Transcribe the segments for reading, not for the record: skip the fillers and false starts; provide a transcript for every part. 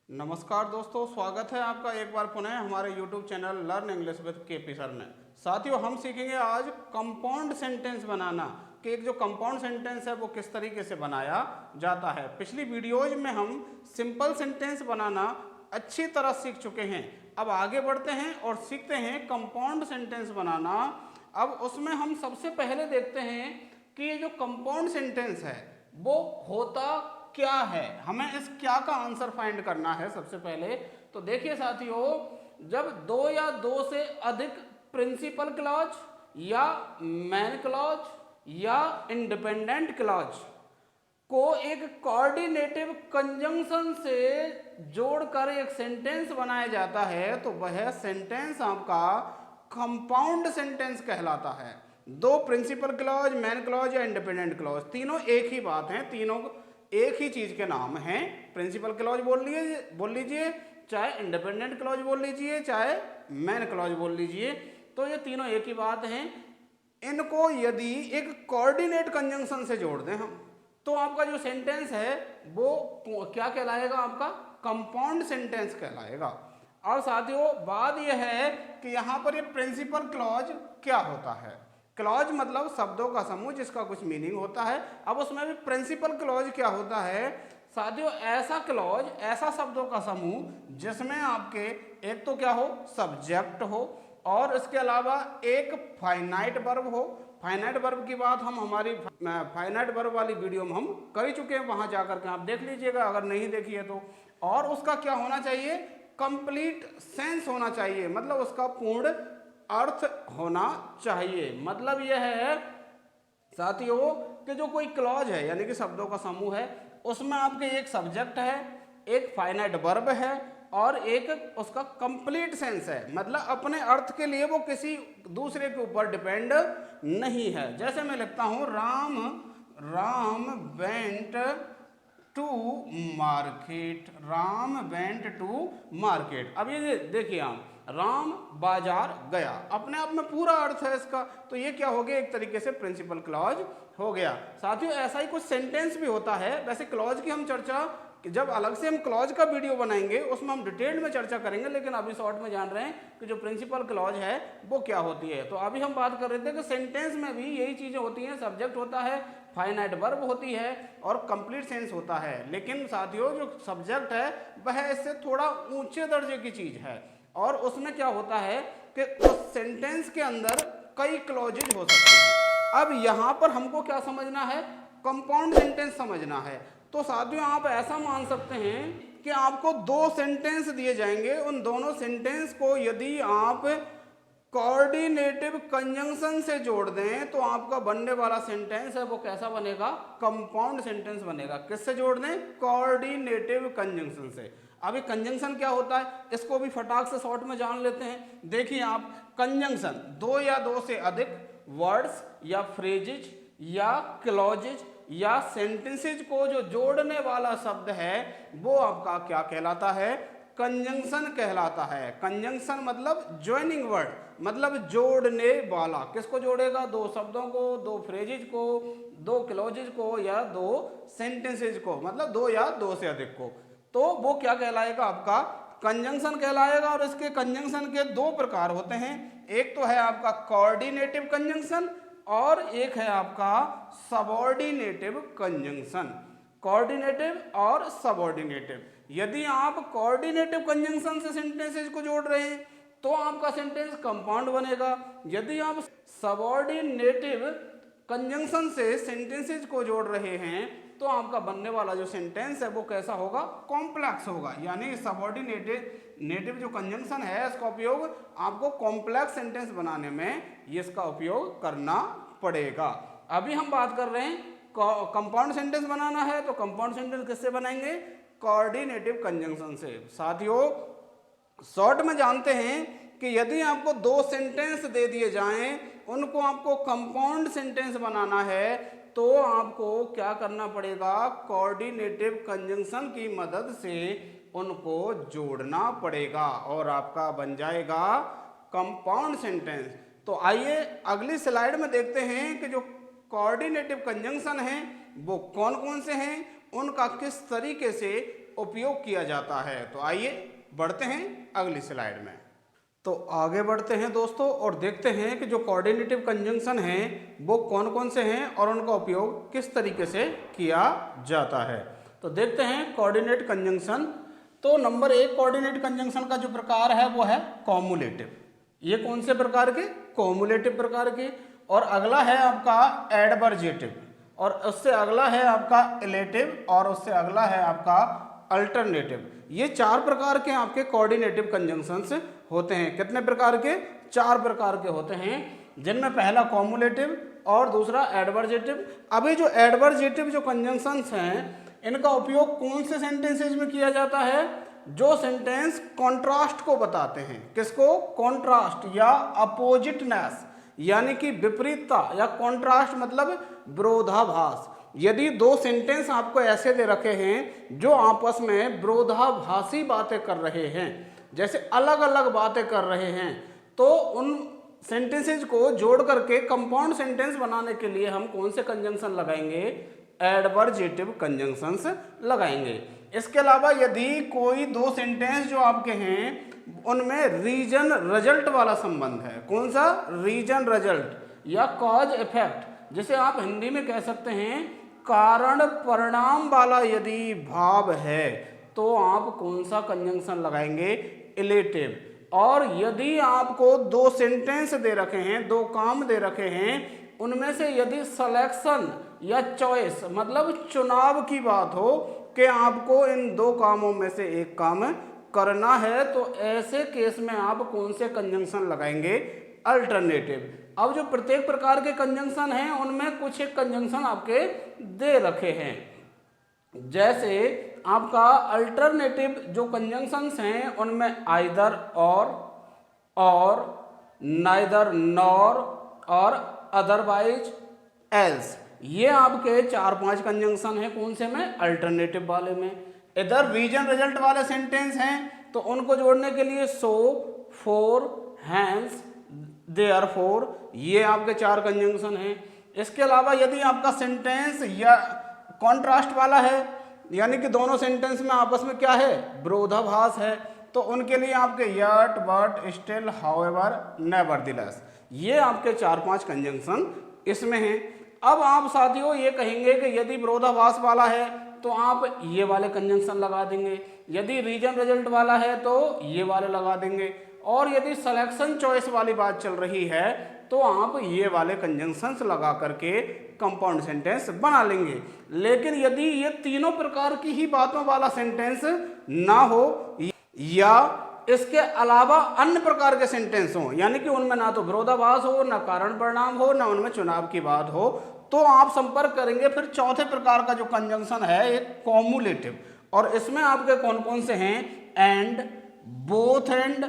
नमस्कार दोस्तों, स्वागत है आपका एक बार पुनः हमारे YouTube channel learn English with KP sir में। साथियों, हम सीखेंगे आज कंपाउंड सेंटेंस बनाना कि एक जो कंपाउंड सेंटेंस है वो किस तरीके से बनाया जाता है। पिछली वीडियोज में हम सिंपल सेंटेंस बनाना अच्छी तरह सीख चुके हैं। अब आगे बढ़ते हैं और सीखते हैं कंपाउंड सेंटेंस बनाना। अब उसमें हम सबसे पहले देखते हैं कि ये जो कंपाउंड सेंटेंस है वो होता क्या है। हमें इस क्या का आंसर फाइंड करना है सबसे पहले। तो देखिए साथियों, जब दो या दो से अधिक प्रिंसिपल क्लॉज या मेन क्लॉज या इंडिपेंडेंट क्लॉज को एक कोऑर्डिनेटिव कंजंक्शन से जोड़कर एक सेंटेंस बनाया जाता है तो वह सेंटेंस आपका कंपाउंड सेंटेंस कहलाता है। दो प्रिंसिपल क्लॉज, मेन क्लॉज या इंडिपेंडेंट क्लॉज, तीनों एक ही बात है, तीनों एक ही चीज के नाम हैं। प्रिंसिपल क्लॉज बोल लीजिए, चाहे इंडिपेंडेंट क्लॉज बोल लीजिए, चाहे मेन क्लॉज बोल लीजिए, तो ये तीनों एक ही बात हैं। इनको यदि एक कोऑर्डिनेट कंजंक्शन से जोड़ दें हम तो आपका जो सेंटेंस है वो क्या कहलाएगा, आपका कंपाउंड सेंटेंस कहलाएगा। और साथियों, बात यह है कि यहाँ पर ये प्रिंसिपल क्लॉज क्या होता है। क्लॉज मतलब शब्दों का समूह जिसका कुछ मीनिंग होता है। अब उसमें भी प्रिंसिपल क्लॉज क्या होता है साथियों, ऐसा क्लॉज, ऐसा शब्दों का समूह जिसमें आपके एक तो क्या हो, सब्जेक्ट हो और इसके अलावा एक फाइनाइट वर्ब हो। फाइनाइट वर्ब की बात हम हमारी फाइनाइट वर्ब वाली वीडियो में हम कर ही चुके हैं, वहां जाकर के आप देख लीजिएगा अगर नहीं देखी है तो। और उसका क्या होना चाहिए, कंप्लीट सेंस होना चाहिए, मतलब उसका पूर्ण अर्थ होना चाहिए। मतलब यह है साथियों कि जो कोई क्लॉज है यानी कि शब्दों का समूह है उसमें आपके एक सब्जेक्ट है, एक फाइनाइट वर्ब है और एक उसका कंप्लीट सेंस है, मतलब अपने अर्थ के लिए वो किसी दूसरे के ऊपर डिपेंड नहीं है। जैसे मैं लिखता हूं Ram went to market, Ram went to market. अब ये देखिए आप, राम बाजार गया, अपने आप में पूरा अर्थ है इसका, तो ये क्या हो गया, एक तरीके से प्रिंसिपल क्लॉज हो गया। साथियों, ऐसा ही कुछ सेंटेंस भी होता है। वैसे क्लॉज की हम चर्चा जब अलग से हम क्लॉज का वीडियो बनाएंगे उसमें हम डिटेल में चर्चा करेंगे, लेकिन अभी शॉर्ट में जान रहे हैं कि जो प्रिंसिपल क्लॉज है वो क्या होती है। तो अभी हम बात कर रहे थे कि सेंटेंस में भी यही चीजें होती हैं, सब्जेक्ट होता है, फाइनाइट वर्ब होती है और कंप्लीट सेंस होता है। लेकिन साथियों, जो सब्जेक्ट है वह इससे थोड़ा ऊंचे दर्जे की चीज है और उसमें क्या होता है कि उस सेंटेंस के अंदर कई क्लॉजेज हो सकती हैं। अब यहां पर हमको क्या समझना है, कंपाउंड सेंटेंस समझना है। तो साथियों, आप ऐसा मान सकते हैं कि आपको दो सेंटेंस दिए जाएंगे, उन दोनों सेंटेंस को यदि आप कोऑर्डिनेटिव कंजंक्शन से जोड़ दें तो आपका बनने वाला सेंटेंस है वो कैसा बनेगा, कंपाउंड सेंटेंस बनेगा। किससे जोड़ दें, कोऑर्डिनेटिव कंजंक्शन से। अभी कंजंक्शन क्या होता है इसको भी फटाक से शॉर्ट में जान लेते हैं। देखिए आप, कंजंक्शन दो या दो से अधिक वर्ड्स या फ्रेजेज या क्लॉजेज या सेंटेंसेज को जो जोड़ने वाला शब्द है वो आपका क्या कहलाता है, कंजंक्शन कहलाता है। कंजंक्शन मतलब ज्वाइनिंग वर्ड, मतलब जोड़ने वाला। किसको जोड़ेगा, दो शब्दों को, दो फ्रेजेज को, दो क्लॉजेज को या दो सेंटेंसेज को, मतलब दो या दो से अधिक को, तो वो क्या कहलाएगा, आपका कंजंक्शन कहलाएगा। और इसके कंजंक्शन के दो प्रकार होते हैं, एक तो है आपका कोऑर्डिनेटिव कंजंक्शन और एक है आपका सबऑर्डिनेटिव कंजंक्शन। कोऑर्डिनेटिव और सबऑर्डिनेटिव, यदि आप कोऑर्डिनेटिव कंजंक्शन से सेंटेंसेस को जोड़ रहे हैं तो आपका सेंटेंस कंपाउंड बनेगा। यदि आप सबऑर्डिनेटिव कंजंक्शन से सेंटेंसेस को जोड़ रहे हैं तो आपका बनने वाला जो सेंटेंस है वो कैसा होगा, कॉम्प्लेक्स होगा। यानी सबऑर्डिनेटिव जो कंजंक्शन है इसका उपयोग आपको कॉम्प्लेक्स सेंटेंस बनाने में इसका उपयोग करना पड़ेगा। अभी हम बात कर रहे हैं कंपाउंड सेंटेंस बनाना है, तो कंपाउंड सेंटेंस किससे बनाएंगे, कोऑर्डिनेटिव कंजंक्शन से। साथियों, शॉर्ट में जानते हैं कि यदि आपको दो सेंटेंस दे दिए जाएं, उनको आपको कंपाउंड सेंटेंस बनाना है तो आपको क्या करना पड़ेगा, कोऑर्डिनेटिव कंजंक्शन की मदद से उनको जोड़ना पड़ेगा और आपका बन जाएगा कंपाउंड सेंटेंस। तो आइए अगली स्लाइड में देखते हैं कि जो कोऑर्डिनेटिव कंजंक्शन है वो कौन कौन से हैं, उनका किस तरीके से उपयोग किया जाता है। तो आइए बढ़ते हैं अगली स्लाइड में। तो आगे बढ़ते हैं दोस्तों और देखते हैं कि जो कोऑर्डिनेटिव कंजंक्शन हैं वो कौन कौन से हैं और उनका उपयोग किस तरीके से किया जाता है। तो देखते हैं कोऑर्डिनेट कंजंक्शन। तो नंबर 1 कोऑर्डिनेट कंजंक्शन का जो प्रकार है वो है कॉमुलेटिव। ये कौन से प्रकार के? कॉमुलेटिव प्रकार के। और अगला है आपका एडवर्जेटिव, और उससे अगला है आपका इलेटिव, और उससे अगला है आपका अल्टरनेटिव। ये 4 प्रकार के आपके कोऑर्डिनेटिव कंजंक्शंस होते हैं। कितने प्रकार के? 4 प्रकार के होते हैं, जिनमें पहला कॉमुलेटिव और दूसरा एडवर्जेटिव। अभी जो एडवर्जेटिव जो कंजंक्शंस हैं इनका उपयोग कौन से सेंटेंसेज में किया जाता है? जो सेंटेंस कॉन्ट्रास्ट को बताते हैं। किसको? कॉन्ट्रास्ट या अपोजिटनेस, यानी कि विपरीतता, या कॉन्ट्रास्ट मतलब विरोधाभास। यदि 2 सेंटेंस आपको ऐसे दे रखे हैं जो आपस में विरोधाभासी बातें कर रहे हैं, जैसे अलग अलग बातें कर रहे हैं, तो उन सेंटेंसेज को जोड़ करके कंपाउंड सेंटेंस बनाने के लिए हम कौन से कंजंक्शन लगाएंगे? एडवर्जेटिव कंजंक्शंस लगाएंगे। इसके अलावा यदि कोई 2 सेंटेंस जो आपके हैं उनमें रीजन रिजल्ट वाला संबंध है, कौन सा? रीजन रिजल्ट या कॉज इफेक्ट, जिसे आप हिंदी में कह सकते हैं कारण परिणाम वाला यदि भाव है, तो आप कौन सा कंजंक्शन लगाएंगे? इलेटिव। और यदि आपको 2 सेंटेंस दे रखे हैं, 2 काम दे रखे हैं, उनमें से यदि सिलेक्शन या चॉइस मतलब चुनाव की बात हो कि आपको इन 2 कामों में से एक काम करना है, तो ऐसे केस में आप कौन से कंजंक्शन लगाएंगे? अल्टरनेटिव। अब जो प्रत्येक प्रकार के कंजंक्शन हैं उनमें कुछ एक कंजंक्शन आपके दे रखे हैं। जैसे आपका अल्टरनेटिव जो कंजंक्शंस हैं उनमें आइदर और नाइदर नॉर और अदरवाइज एल्स, ये आपके 4-5 कंजंक्शन हैं। कौन से में? अल्टरनेटिव वाले में। इधर रीजन रिजल्ट वाले सेंटेंस हैं तो उनको जोड़ने के लिए सो, फॉर, हैंस, देयरफॉर, ये आपके 4 कंजंक्शन हैं। इसके अलावा यदि आपका सेंटेंस या कॉन्ट्रास्ट वाला है, यानी कि दोनों सेंटेंस में आपस में क्या है? विरोधाभास है, तो उनके लिए आपके yet, but, still, however, nevertheless, ये आपके 4-5 कंजंक्शन इसमें हैं। अब आप साथियों ये कहेंगे कि यदि विरोधाभास वाला है तो आप ये वाले कंजंक्शन लगा देंगे, यदि रीजन रिजल्ट वाला है तो ये वाले लगा देंगे, और यदि सिलेक्शन चॉइस वाली बात चल रही है तो आप ये वाले कंजंक्शंस लगा करके कंपाउंड सेंटेंस बना लेंगे। लेकिन यदि ये तीनों प्रकार की ही बातों वाला सेंटेंस ना हो या इसके अलावा अन्य प्रकार के सेंटेंस हो, यानी कि उनमें ना तो विरोधाभास हो, ना कारण परिणाम हो, ना उनमें चुनाव की बात हो, तो आप संपर्क करेंगे फिर चौथे प्रकार का जो कंजंक्शन है एक कॉमुलेटिव। और इसमें आपके कौन कौन से हैं? And, both and,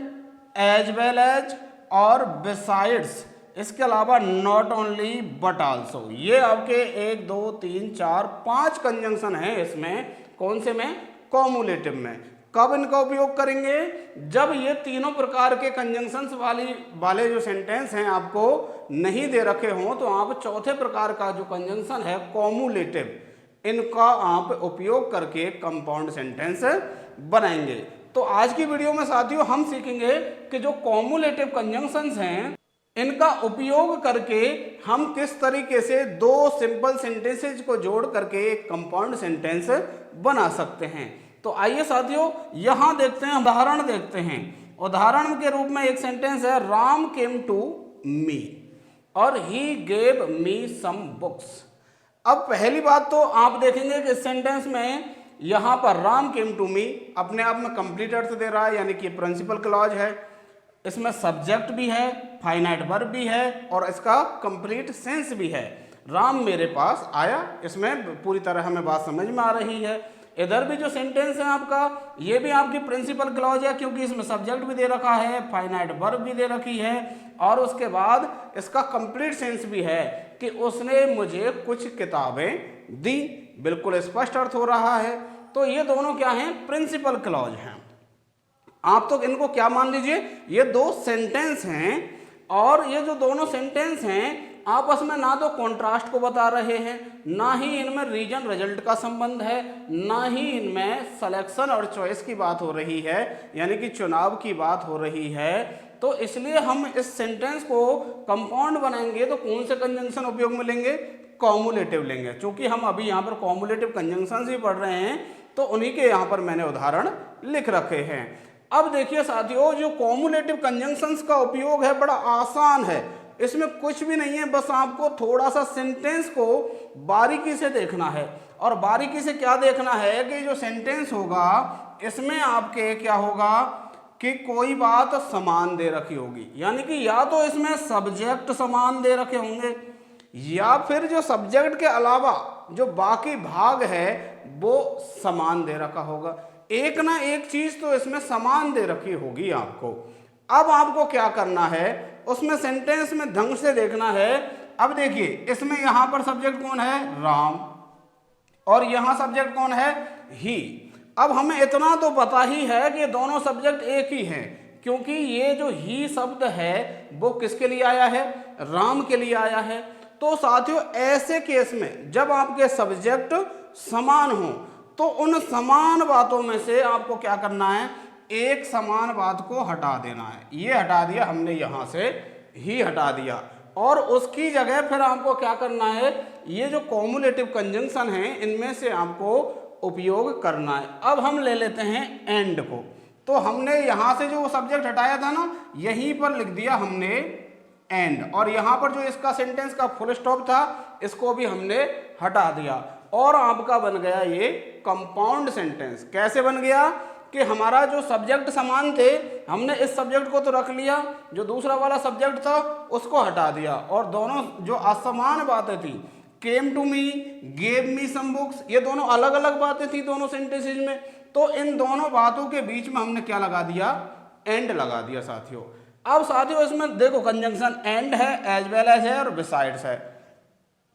as well as और बिसाइड्स। इसके अलावा नॉट ओनली बट आल्सो। ये आपके 1 2 3 4 5 कंजंक्शन हैं इसमें। कौन से में? कॉमुलेटिव में। कब इनका उपयोग करेंगे? जब ये तीनों प्रकार के कंजंक्शंस वाले जो सेंटेंस हैं आपको नहीं दे रखे हों, तो आप चौथे प्रकार का जो कंजंक्शन है कॉमुलेटिव, इनका आप उपयोग करके कंपाउंड सेंटेंस बनाएंगे। तो आज की वीडियो में साथियों हम सीखेंगे कि जो कॉमुलेटिव कंजंक्शंस हैं इनका उपयोग करके हम किस तरीके से 2 सिंपल सेंटेंसेज को जोड़ करके एक कंपाउंड सेंटेंस बना सकते हैं। तो आइए साथियों यहां देखते हैं, उदाहरण देखते हैं। उदाहरण के रूप में एक सेंटेंस है, राम केम टू मी और he gave me some books. अब पहली बात तो आप देखेंगे कि इस सेंटेंस में यहां पर राम केम टू मी अपने आप में कंप्लीट अर्थ दे रहा है, यानी कि प्रिंसिपल क्लॉज है। इसमें सब्जेक्ट भी है, फाइनाइट वर्ब भी है और इसका कंप्लीट सेंस भी है। राम मेरे पास आया, इसमें पूरी तरह हमें बात समझ में आ रही है। इधर भी जो सेंटेंस है आपका, ये भी आपकी प्रिंसिपल क्लॉज है, क्योंकि इसमें सब्जेक्ट भी दे रखा है, फाइनाइट वर्ब भी दे रखी है और उसके बाद इसका कंप्लीट सेंस भी है कि उसने मुझे कुछ किताबें दी। बिल्कुल स्पष्ट अर्थ हो रहा है। तो ये दोनों क्या हैं? प्रिंसिपल क्लॉज हैं। आप तो इनको क्या मान लीजिए, ये 2 सेंटेंस हैं और ये जो दोनों सेंटेंस हैं आपस में ना तो कॉन्ट्रास्ट को बता रहे हैं, ना ही इनमें रीजन रिजल्ट का संबंध है, ना ही इनमें सिलेक्शन और चॉइस की बात हो रही है, यानी कि चुनाव की बात हो रही है। तो इसलिए हम इस सेंटेंस को कंपाउंड बनाएंगे तो कौन से कंजंक्शन उपयोग में लेंगे? कॉमुलेटिव लेंगे। चूंकि हम अभी यहाँ पर कॉमुलेटिव कंजंक्शंस ही पढ़ रहे हैं तो उन्हीं के यहाँ पर मैंने उदाहरण लिख रखे हैं। अब देखिए साथियों, जो कॉमुलेटिव कंजंक्शंस का उपयोग है बड़ा आसान है, इसमें कुछ भी नहीं है, बस आपको थोड़ा सा सेंटेंस को बारीकी से देखना है। और बारीकी से क्या देखना है कि जो सेंटेंस होगा इसमें आपके क्या होगा कि कोई बात समान दे रखी होगी, यानी कि या तो इसमें सब्जेक्ट समान दे रखे होंगे या फिर जो सब्जेक्ट के अलावा जो बाकी भाग है वो समान दे रखा होगा। एक ना एक चीज तो इसमें समान दे रखी होगी आपको। अब आपको क्या करना है, उसमें सेंटेंस में ढंग से देखना है। अब देखिए इसमें यहां पर सब्जेक्ट कौन है? राम। और यहां सब्जेक्ट कौन है? ही। अब हमें इतना तो पता ही है कि दोनों सब्जेक्ट एक ही हैं, क्योंकि ये जो ही शब्द है वो किसके लिए आया है? राम के लिए आया है। तो साथियों ऐसे केस में जब आपके सब्जेक्ट समान हो तो उन समान बातों में से आपको क्या करना है? एक समान बात को हटा देना है। ये हटा दिया हमने, यहां से ही हटा दिया, और उसकी जगह फिर आपको क्या करना है? ये जो कॉमुलेटिव कंजंक्शन है इनमें से आपको उपयोग करना है। अब हम ले लेते हैं एंड को। तो हमने यहां से जो सब्जेक्ट हटाया था ना, यहीं पर लिख दिया हमने एंड, और यहां पर जो इसका सेंटेंस का फुल स्टॉप था इसको भी हमने हटा दिया, और आपका बन गया ये कंपाउंड सेंटेंस। कैसे बन गया कि हमारा जो सब्जेक्ट समान थे, हमने इस सब्जेक्ट को तो रख लिया, जो दूसरा वाला सब्जेक्ट था उसको हटा दिया, और दोनों जो असमान बातें थी, came to me, gave me some books, ये दोनों अलग अलग बातें थी दोनों सेंटेंसेज में। तो इन दोनों बातों के बीच में हमने क्या लगा दिया? एंड लगा दिया साथियों। अब साथियों इसमें देखो कंजंक्शन एंड है, एज वेल एज है और बिसाइड्स है।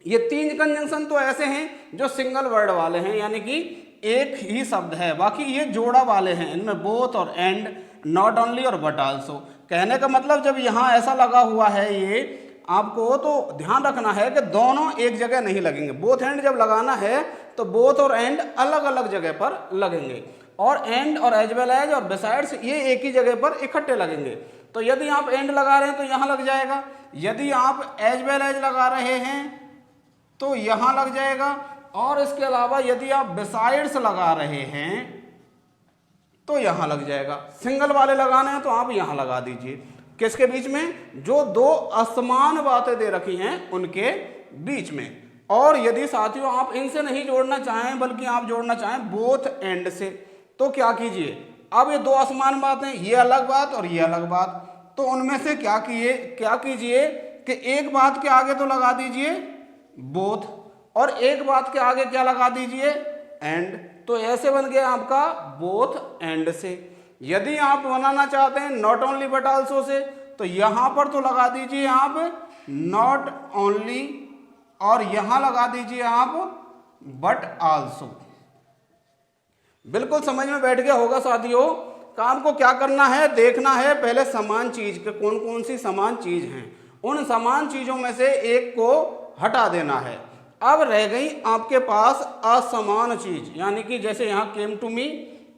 ये तीन कंजंक्शन तो ऐसे हैं जो सिंगल वर्ड वाले हैं, यानी कि एक ही शब्द है। बाकी ये जोड़ा वाले हैं, इनमें बोथ और एंड, नॉट ओनली और बट आल्सो। कहने का मतलब जब यहाँ ऐसा लगा हुआ है ये, आपको तो ध्यान रखना है कि दोनों एक जगह नहीं लगेंगे। बोथ एंड जब लगाना है तो बोथ और एंड अलग अलग जगह पर लगेंगे, और एंड और एज वेल एज और बिसाइड्स ये एक ही जगह पर इकट्ठे लगेंगे। तो यदि आप एंड लगा रहे हैं तो यहाँ लग जाएगा, यदि आप एज वेल एज लगा रहे हैं तो यहाँ लग जाएगा, और इसके अलावा यदि आप बिसाइड्स लगा रहे हैं तो यहाँ लग जाएगा। सिंगल वाले लगाने हैं तो आप यहाँ लगा दीजिए। किसके बीच में? जो दो असमान बातें दे रखी हैं उनके बीच में। और यदि साथियों आप इनसे नहीं जोड़ना चाहें बल्कि आप जोड़ना चाहें बोथ एंड से, तो क्या कीजिए? अब ये दो असमान बातें, ये अलग बात और ये अलग बात, तो उनमें से क्या कीजिए कि एक बात के आगे तो लगा दीजिए बोथ, और एक बात के आगे क्या लगा दीजिए? एंड। तो ऐसे बन गया आपका बोथ एंड से। यदि आप बनाना चाहते हैं not only but also say, तो यहां पर तो लगा दीजिए आप नॉट ओनली, और यहां लगा दीजिए आप बट आल्सो। बिल्कुल समझ में बैठ गया होगा साथियों। काम को क्या करना है? देखना है पहले समान चीज के कौन कौन सी समान चीज हैं, उन समान चीजों में से एक को हटा देना है। अब रह गई आपके पास असमान चीज, यानी कि जैसे यहाँ केम टू मी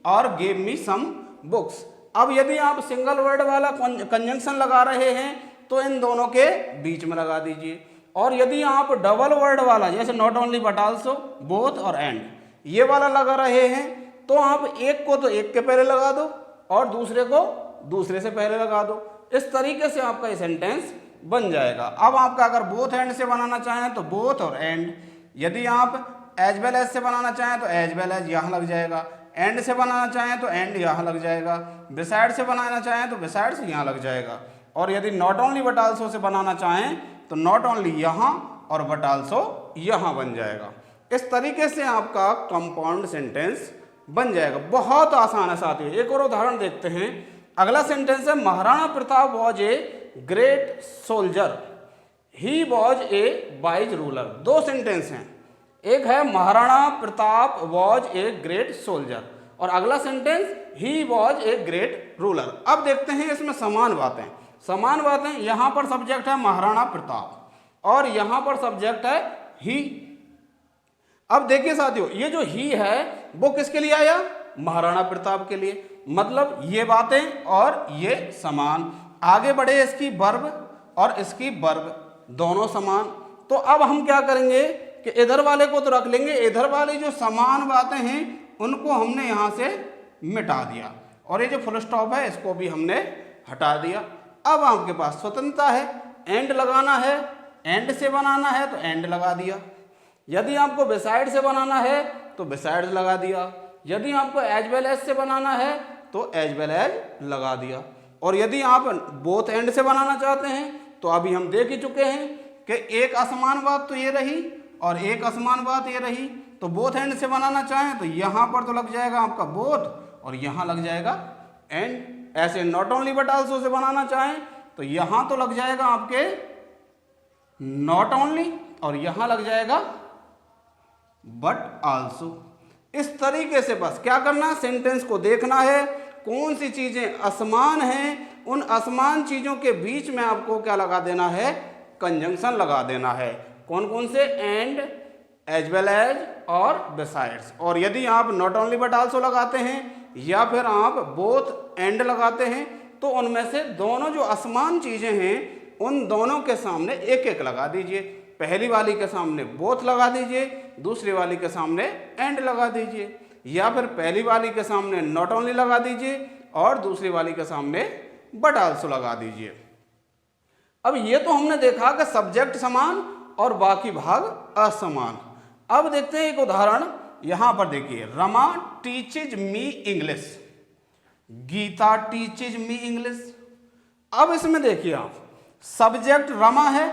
और गेव मी सम बुक्स। अब यदि आप सिंगल वर्ड वाला कंजंक्शन लगा रहे हैं तो इन दोनों के बीच में लगा दीजिए, और यदि आप डबल वर्ड वाला जैसे not only but also, both और एंड ये वाला लगा रहे हैं तो आप एक को तो एक के पहले लगा दो और दूसरे को दूसरे से पहले लगा दो। इस तरीके से आपका ये सेंटेंस बन जाएगा। अब आपका अगर बोथ एंड से बनाना चाहें तो बोथ और एंड, यदि आप एज वेल एज से बनाना चाहें तो एज वेल एज यहाँ लग जाएगा, एंड से बनाना चाहें तो एंड यहाँ लग जाएगा, बिसाइड से बनाना चाहें तो बिसाइड से यहाँ लग जाएगा, और यदि not only but also say बनाना चाहें तो नॉट ओनली यहाँ और बट आल्सो यहाँ बन जाएगा। इस तरीके से आपका कंपाउंड सेंटेंस बन जाएगा। बहुत आसान है साथियों। एक और उदाहरण देखते हैं। अगला सेंटेंस है Maharana Pratap was a great soldier, he was a wise ruler. दो सेंटेंस हैं, एक है Maharana Pratap was a great soldier और अगला sentence he was a great ruler. अब देखते हैं इसमें समान बातें। यहाँ पर सब्जेक्ट है महाराणा प्रताप और यहां पर सब्जेक्ट है ही। अब देखिए साथियों, ये जो ही है वो किसके लिए आया? महाराणा प्रताप के लिए। मतलब ये बातें और ये समान। आगे बढ़े, इसकी वर्ब और इसकी वर्ब दोनों समान। तो अब हम क्या करेंगे कि इधर वाले को तो रख लेंगे, इधर वाली जो समान बातें हैं उनको हमने यहां से मिटा दिया, और ये जो फुल स्टॉप है इसको भी हमने हटा दिया। अब आपके पास स्वतंत्रता है, एंड लगाना है, एंड से बनाना है तो एंड लगा दिया। यदि आपको बिसाइड से बनाना है तो बिसाइड लगा दिया। यदि आपको एज वेल एज से बनाना है तो एज वेल एज लगा दिया। और यदि आप बोथ एंड से बनाना चाहते हैं तो अभी हम देख ही चुके हैं कि एक असमान बात तो ये रही और एक असमान बात ये रही। तो बोथ एंड से बनाना चाहें तो यहाँ पर तो लग जाएगा आपका बोथ और यहाँ लग जाएगा एंड। ऐसे not only but also say बनाना चाहें तो यहाँ तो लग जाएगा आपके नॉट ओनली और यहाँ लग जाएगा बट आल्सो। इस तरीके से बस क्या करना है, सेंटेंस को देखना है कौन सी चीजें असमान हैं, उन असमान चीजों के बीच में आपको क्या लगा देना है, कंजंक्शन लगा देना है। कौन कौन से? एंड, एज वेल एज और बिसाइड्स। और यदि आप नॉट ओनली बट आल्सो लगाते हैं या फिर आप बोथ एंड लगाते हैं तो उनमें से दोनों जो असमान चीजें हैं उन दोनों के सामने एक एक लगा दीजिए। पहली वाली के सामने बोथ लगा दीजिए, दूसरी वाली के सामने एंड लगा दीजिए, या फिर पहली वाली के सामने नॉट ओनली लगा दीजिए और दूसरी वाली के सामने बट आल्सो लगा दीजिए। अब ये तो हमने देखा कि सब्जेक्ट समान और बाकी भाग असमान। अब देखते हैं एक उदाहरण। यहां पर देखिए, रमा टीचेज मी इंग्लिश, गीता टीचेज मी इंग्लिश। अब इसमें देखिए आप, सब्जेक्ट रमा है,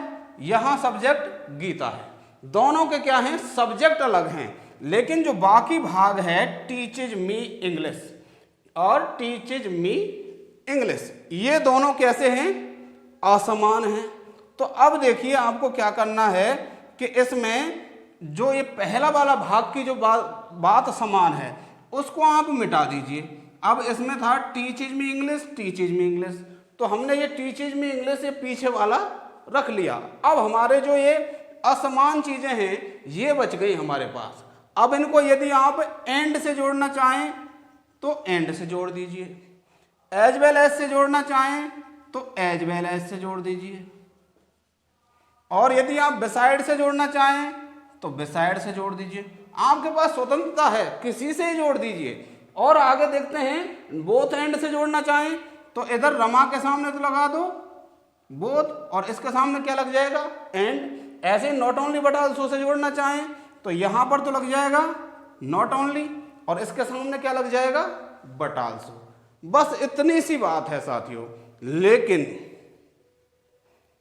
यहां सब्जेक्ट गीता है, दोनों के क्या हैं, सब्जेक्ट अलग हैं, लेकिन जो बाकी भाग है टीचेज मी इंग्लिश और टीचेज मी इंग्लिश, ये दोनों कैसे हैं, असमान हैं। तो अब देखिए आपको क्या करना है कि इसमें जो ये पहला वाला भाग की जो बात समान है उसको आप मिटा दीजिए। अब इसमें था टीचेज मी इंग्लिश, टीचेज मी इंग्लिश, तो हमने ये टीचेज मी इंग्लिश ये पीछे वाला रख लिया। अब हमारे जो ये असमान चीजें हैं ये बच गई हमारे पास। अब इनको यदि आप एंड से जोड़ना चाहें तो एंड से जोड़ दीजिए, एज वेल एज से जोड़ना चाहें तो एज वेल एज से जोड़ दीजिए, और यदि आप बिसाइड से जोड़ना चाहें तो बिसाइड से जोड़ दीजिए। आपके पास स्वतंत्रता है, किसी से ही जोड़ दीजिए। और आगे देखते हैं, बोथ एंड से जोड़ना चाहें तो इधर रमा के सामने तो लगा दो बोथ और इसके सामने क्या लग जाएगा, एंड। ऐसे not only but also say जोड़ना चाहें तो यहां पर तो लग जाएगा नॉट ओनली और इसके सामने क्या लग जाएगा, बट आल्सो। बस इतनी सी बात है साथियों, लेकिन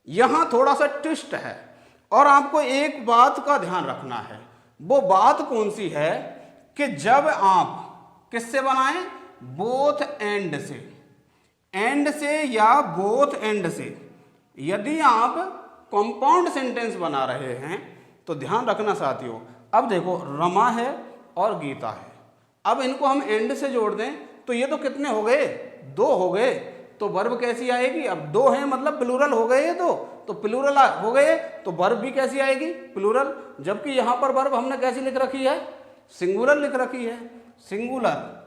यहां थोड़ा सा ट्विस्ट है और आपको एक बात का ध्यान रखना है। वो बात कौन सी है कि जब आप किससे बनाएं, बोथ एंड से, एंड से या बोथ एंड से, यदि आप कंपाउंड सेंटेंस बना रहे हैं तो ध्यान रखना साथियों। अब देखो, रमा है और गीता है, अब इनको हम एंड से जोड़ दें तो ये तो कितने हो गए, दो हो गए। तो वर्ब कैसी आएगी, अब दो हैं मतलब प्लूरल हो गए ये तो प्लूरल हो गए, तो वर्ब भी कैसी आएगी, प्लूरल। जबकि यहां पर वर्ब हमने कैसी लिख रखी है, सिंगुलर लिख रखी है, सिंगुलर।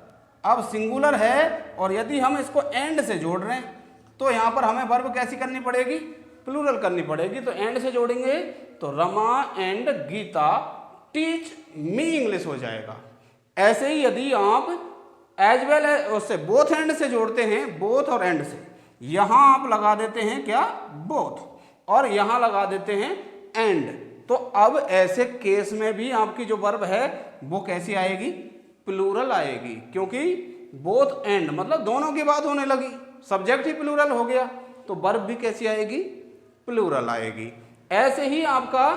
अब सिंगुलर है और यदि हम इसको एंड से जोड़ रहे हैं तो यहां पर हमें वर्ब कैसी करनी पड़ेगी, प्लूरल करनी पड़ेगी। तो एंड से जोड़ेंगे तो Rama and Gita teach me English हो जाएगा। ऐसे ही यदि आप एज वेल उससे बोथ एंड से जोड़ते हैं, बोथ और एंड से, यहां आप लगा देते हैं क्या, बोथ, और यहां लगा देते हैं एंड। तो अब ऐसे केस में भी आपकी जो वर्ब है वो कैसी आएगी, प्लूरल आएगी, क्योंकि बोथ एंड मतलब दोनों की बात होने लगी, सब्जेक्ट ही प्लूरल हो गया, तो वर्ब भी कैसी आएगी, प्लूरल आएगी। ऐसे ही आपका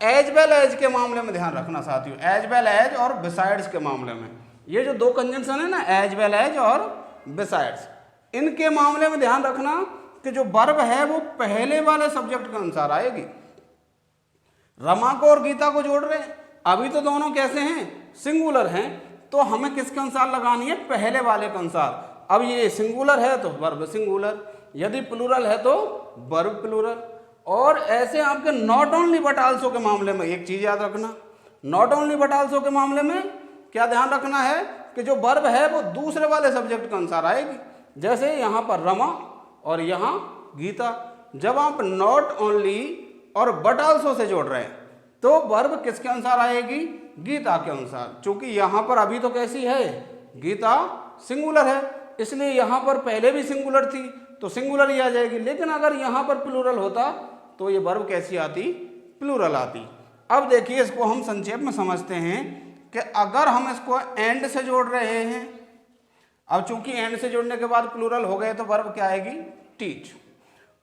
एज वेल एज के मामले में ध्यान रखना साथियों, एज वेल एज और बिसाइड्स के मामले में, ये जो दो कंजंक्शन है ना, एज वेल एज और बिसाइड्स, इनके मामले में ध्यान रखना कि जो वर्ब है वो पहले वाले सब्जेक्ट के अनुसार आएगी। रमा को और गीता को जोड़ रहे हैं, अभी तो दोनों कैसे हैं, सिंगुलर हैं, तो हमें किसके अनुसार लगानी है, पहले वाले के अनुसार। अब ये सिंगुलर है तो वर्ब सिंगुलर, यदि प्लूरल है तो वर्ब प्लूरल। और ऐसे आपके नॉट ओनली बट आल्सो के मामले में एक चीज याद रखना, नॉट ओनली बट आल्सो के मामले में क्या ध्यान रखना है कि जो वर्ब है वो दूसरे वाले सब्जेक्ट के अनुसार आएगी। जैसे यहाँ पर रमा और यहाँ गीता, जब आप नॉट ओनली और बट आल्सो से जोड़ रहे हैं तो वर्ब किसके अनुसार आएगी, गीता के अनुसार। चूंकि यहाँ पर अभी तो कैसी है, गीता सिंगुलर है, इसलिए यहाँ पर पहले भी सिंगुलर थी तो सिंगुलर ही आ जाएगी। लेकिन अगर यहाँ पर प्लूरल होता तो ये वर्ब कैसी आती, प्लूरल आती। अब देखिए इसको हम संक्षेप में समझते हैं कि अगर हम इसको एंड से जोड़ रहे हैं, अब चूंकि एंड से जोड़ने के बाद प्लूरल हो गए तो वर्ब क्या आएगी, टीच।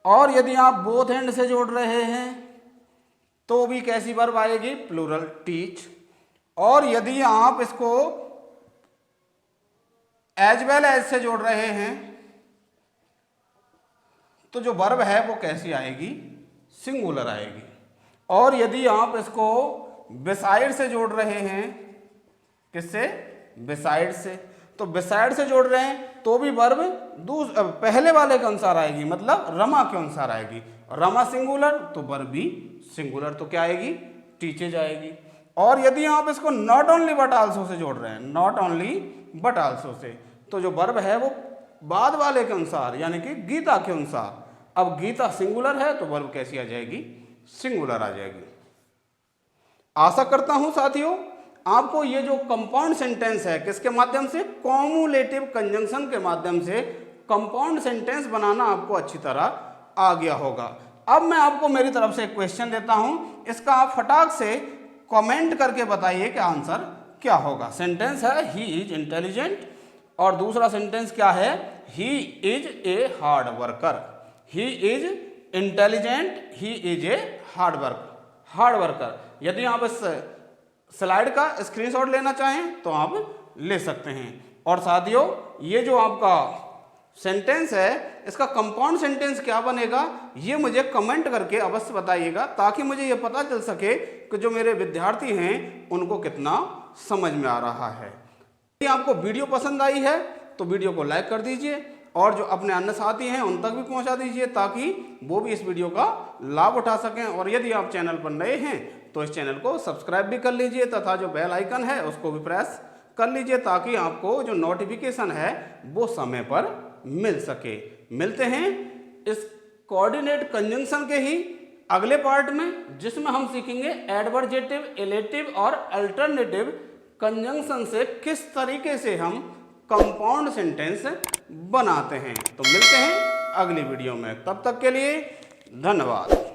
और यदि आप बोथ एंड से जोड़ रहे हैं तो भी कैसी वर्ब आएगी, प्लूरल, टीच। और यदि आप इसको एज वेल एज से जोड़ रहे हैं तो जो वर्ब है वो कैसी आएगी, सिंगुलर आएगी। और यदि आप इसको बिसाइड से जोड़ रहे हैं, किससे, बिसाइड से, तो बिसाइड से जोड़ रहे हैं तो भी वर्ब पहले वाले के अनुसार आएगी, मतलब रमा के अनुसार आएगी। रमा सिंगुलर तो वर्ब भी सिंगुलर, तो क्या आएगी, टीचेज आएगी। और यदि आप इसको not only but also say जोड़ रहे हैं, not only but also say, तो जो वर्ब है वो बाद वाले के अनुसार यानी कि गीता के अनुसार। अब गीता सिंगुलर है तो वर्ब कैसी आ जाएगी, सिंगुलर आ जाएगी। आशा करता हूं साथियों आपको ये जो कंपाउंड सेंटेंस है किसके माध्यम से, कॉम्युलेटिव कंजंक्शन के माध्यम से कंपाउंड सेंटेंस बनाना आपको अच्छी तरह आ गया होगा। अब मैं आपको मेरी तरफ से एक क्वेश्चन देता हूं, इसका आप फटाक से कमेंट करके बताइए कि आंसर क्या होगा। सेंटेंस है ही इज इंटेलिजेंट और दूसरा सेंटेंस क्या है, he is a hard worker. He is intelligent, he is a hard worker. यदि आप इस स्लाइड का स्क्रीनशॉट लेना चाहें तो आप ले सकते हैं। और साथियों ये जो आपका सेंटेंस है इसका कंपाउंड सेंटेंस क्या बनेगा ये मुझे कमेंट करके अवश्य बताइएगा, ताकि मुझे ये पता चल सके कि जो मेरे विद्यार्थी हैं उनको कितना समझ में आ रहा है। यदि आपको वीडियो पसंद आई है तो वीडियो को लाइक कर दीजिए और जो अपने अन्य साथी हैं उन तक भी पहुंचा दीजिए, ताकि वो भी इस वीडियो का लाभ उठा सकें। और यदि आप चैनल पर नए हैं तो इस चैनल को सब्सक्राइब भी कर लीजिए तथा जो बेल आइकन है उसको भी प्रेस कर लीजिए, ताकि आपको जो नोटिफिकेशन है वो समय पर मिल सके। मिलते हैं इस कोऑर्डिनेट कंजंक्शन के ही अगले पार्ट में, जिसमें हम सीखेंगे एडवर्जेटिव, एलेटिव और अल्टरनेटिव कंजंक्शन से किस तरीके से हम कंपाउंड सेंटेंस बनाते हैं। तो मिलते हैं अगली वीडियो में, तब तक के लिए धन्यवाद।